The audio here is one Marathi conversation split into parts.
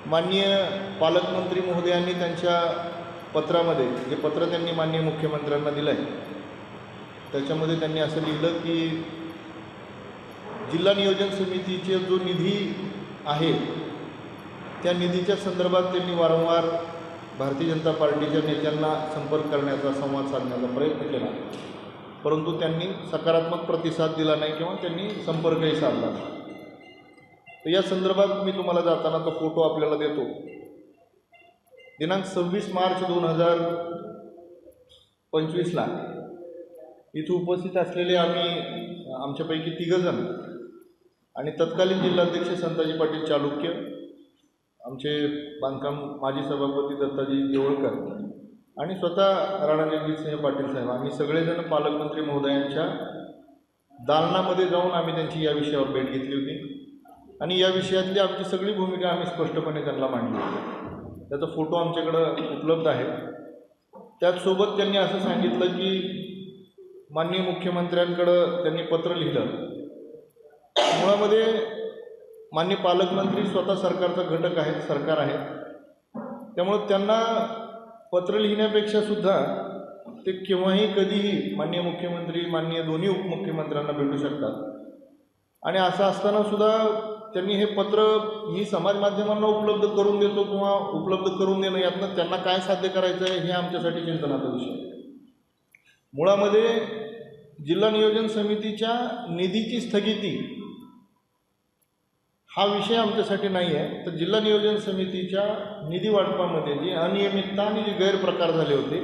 माननीय पालकमंत्री महोदयांनी त्यांच्या पत्रामध्ये, जे पत्र त्यांनी माननीय मुख्यमंत्र्यांना दिलं आहे, त्याच्यामध्ये त्यांनी असं लिहिलं की जिल्हा नियोजन समितीचे जो निधी आहे त्या निधीच्या संदर्भात त्यांनी वारंवार भारतीय जनता पार्टीच्या नेत्यांना संपर्क करण्याचा, संवाद साधण्याचा प्रयत्न केला, परंतु त्यांनी सकारात्मक प्रतिसाद दिला नाही किंवा त्यांनी संपर्कही साधला नाही. तर या संदर्भात मी तुम्हाला जाताना तो फोटो आपल्याला देतो. दिनांक 26 मार्च 2025ला इथे उपस्थित असलेले आमच्यापैकी 3 जण आणि तत्कालीन जिल्हाध्यक्ष संताजी पाटील चालुक्य, आमचे बांधकाम माजी सभापती दत्ताजी देवळकर आणि स्वतः राणा जगजितसिंह पाटील साहेब, आम्ही सगळेजण पालकमंत्री महोदयांच्या दालनामध्ये जाऊन आम्ही त्यांची या विषयावर भेट घेतली होती आणि या विषयातली आमची सगळी भूमिका आम्ही स्पष्टपणे त्यांना मांडली होती. त्याचा फोटो आमच्याकडं उपलब्ध आहे. त्याचसोबत त्यांनी असं सांगितलं की माननीय मुख्यमंत्र्यांकडं त्यांनी पत्र लिहिलं. मुळामध्ये माननीय पालकमंत्री स्वतः सरकारचा घटक आहेत, सरकार आहे, त्यामुळं त्यांना पत्र लिहिण्यापेक्षा सुद्धा ते केव्हाही कधीही माननीय मुख्यमंत्री, माननीय दोन्ही उपमुख्यमंत्र्यांना भेटू शकतात. आणि असं असताना सुद्धा त्यांनी हे पत्र मी समाज माध्यमांना उपलब्ध करून देतो किंवा उपलब्ध करून देणं, यातनं त्यांना काय साध्य करायचं आहे हे आमच्यासाठी चिंतनाचा विषय. मुळामध्ये जिल्हा नियोजन समितीच्या निधीची स्थगिती हा विषय आमच्यासाठी नाही आहे. तर जिल्हा नियोजन समितीच्या निधी वाटपामध्ये जी अनियमितता आणि जे गैरप्रकार झाले होते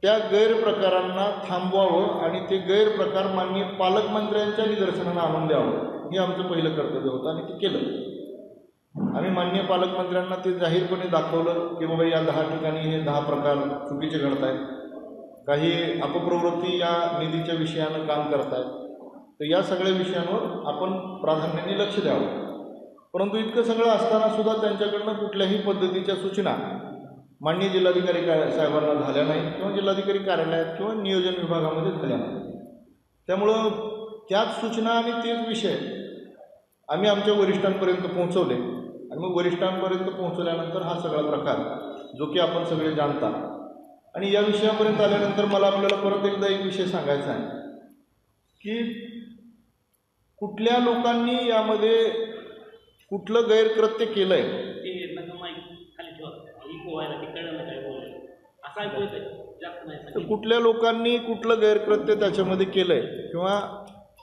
त्या गैरप्रकारांना थांबवावं आणि ते गैरप्रकार माननीय पालकमंत्र्यांच्या निदर्शनाला आणून द्यावं, हे आमचं पहिलं कर्तव्य होतं आणि ते केलं. आम्ही माननीय पालकमंत्र्यांना ते जाहीरपणे दाखवलं की बाबा या 10 ठिकाणी हे 10 प्रकार चुकीचे घडत आहेत, काही अपप्रवृत्ती या निधीच्या विषयानं काम करत आहेत. तर या सगळ्या विषयांवर आपण प्राधान्याने लक्ष द्यावं. परंतु इतकं सगळं असताना सुद्धा त्यांच्याकडनं कुठल्याही पद्धतीच्या सूचना माननीय जिल्हाधिकारी साहेबांना झाल्या नाही किंवा जिल्हाधिकारी कार्यालयात किंवा नियोजन विभागामध्ये झाल्या नाही. त्यामुळं त्याच सूचना आणि तेच विषय आम्ही आमच्या वरिष्ठांपर्यंत पोहोचवले आणि मग वरिष्ठांपर्यंत पोहोचल्यानंतर हा सगळा प्रकार जो की आपण सगळे जाणता. आणि या विषयापर्यंत आल्यानंतर मला आपल्याला परत एकदा एक विषय सांगायचा आहे की कुठल्या लोकांनी यामध्ये कुठलं गैरकृत्य केलं आहे. कुठल्या लोकांनी कुठलं गैरकृत्य त्याच्यामध्ये केलं आहे किंवा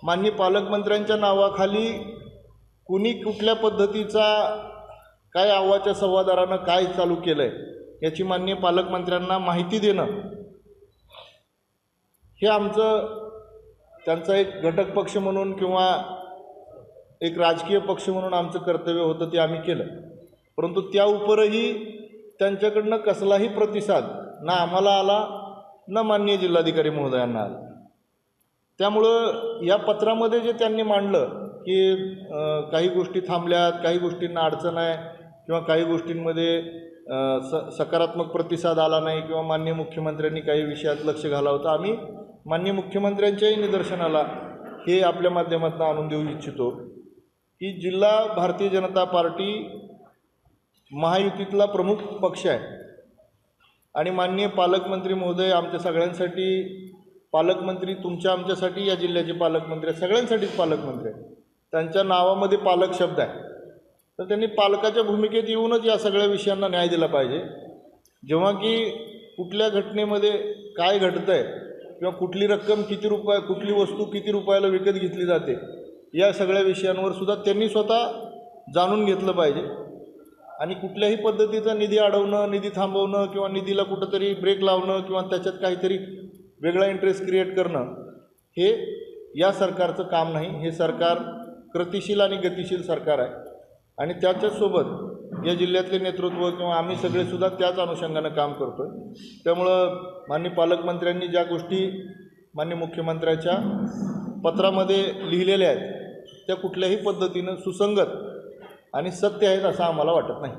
माननीय पालकमंत्र्यांच्या नावाखाली कुणी कुठल्या पद्धतीचा काय आव्हाच्या संवादारानं काय चालू केलं आहे याची माननीय पालकमंत्र्यांना माहिती देणं हे आमचं, त्यांचा एक घटक पक्ष म्हणून किंवा एक राजकीय पक्ष म्हणून आमचं कर्तव्य होतं, ते आम्ही केलं. परंतु त्या उपरही त्यांच्याकडनं कसलाही प्रतिसाद ना आम्हाला आला ना माननीय जिल्हाधिकारी महोदयांना आला. त्यामुळं या पत्रामध्ये जे त्यांनी मांडलं की काही गोष्टी थांबल्यात, काही गोष्टींना अडचण आहे किंवा काही गोष्टींमध्ये सकारात्मक प्रतिसाद आला नाही किंवा माननीय मुख्यमंत्र्यांनी काही विषयात लक्ष घालावं होतं, आम्ही माननीय मुख्यमंत्र्यांच्याही निदर्शनाला हे आपल्या माध्यमातून आणून देऊ इच्छितो की जिल्हा भारतीय जनता पार्टी महायुतीतला प्रमुख पक्ष आहे आणि माननीय पालकमंत्री महोदय आमच्या सगळ्यांसाठी पालकमंत्री, तुमच्या आमच्यासाठी या जिल्ह्याचे पालकमंत्री, सगळ्यांसाठीच पालकमंत्री आहेत. त्यांच्या नावामध्ये पालक शब्द आहे. तर त्यांनी पालकाच्या भूमिकेत येऊनच या सगळ्या विषयांना न्याय दिला पाहिजे. जेव्हा की कुठल्या घटनेमध्ये काय घडतं आहे किंवा कुठली रक्कम किती रुपये, कुठली वस्तू किती रुपयाला विकत घेतली जाते, या सगळ्या विषयांवर सुद्धा त्यांनी स्वतः जाणून घेतलं पाहिजे. आणि कुठल्याही पद्धतीचा निधी अडवणं, निधी थांबवणं किंवा निधीला कुठंतरी ब्रेक लावणं किंवा त्याच्यात काहीतरी वेगळा इंटरेस्ट क्रिएट करणं हे या सरकारचं काम नाही. हे सरकार कृतिशील आणि गतिशील सरकार आहे आणि त्याच्यासोबत या जिल्ह्यातले नेतृत्व किंवा आम्ही सगळेसुद्धा त्याच अनुषंगानं काम करतो आहे. त्यामुळं माननीय पालकमंत्र्यांनी ज्या गोष्टी माननीय मुख्यमंत्र्याच्या पत्रामध्ये लिहिलेल्या आहेत त्या कुठल्याही पद्धतीनं सुसंगत आणि सत्य आहेत असं आम्हाला वाटत नाही.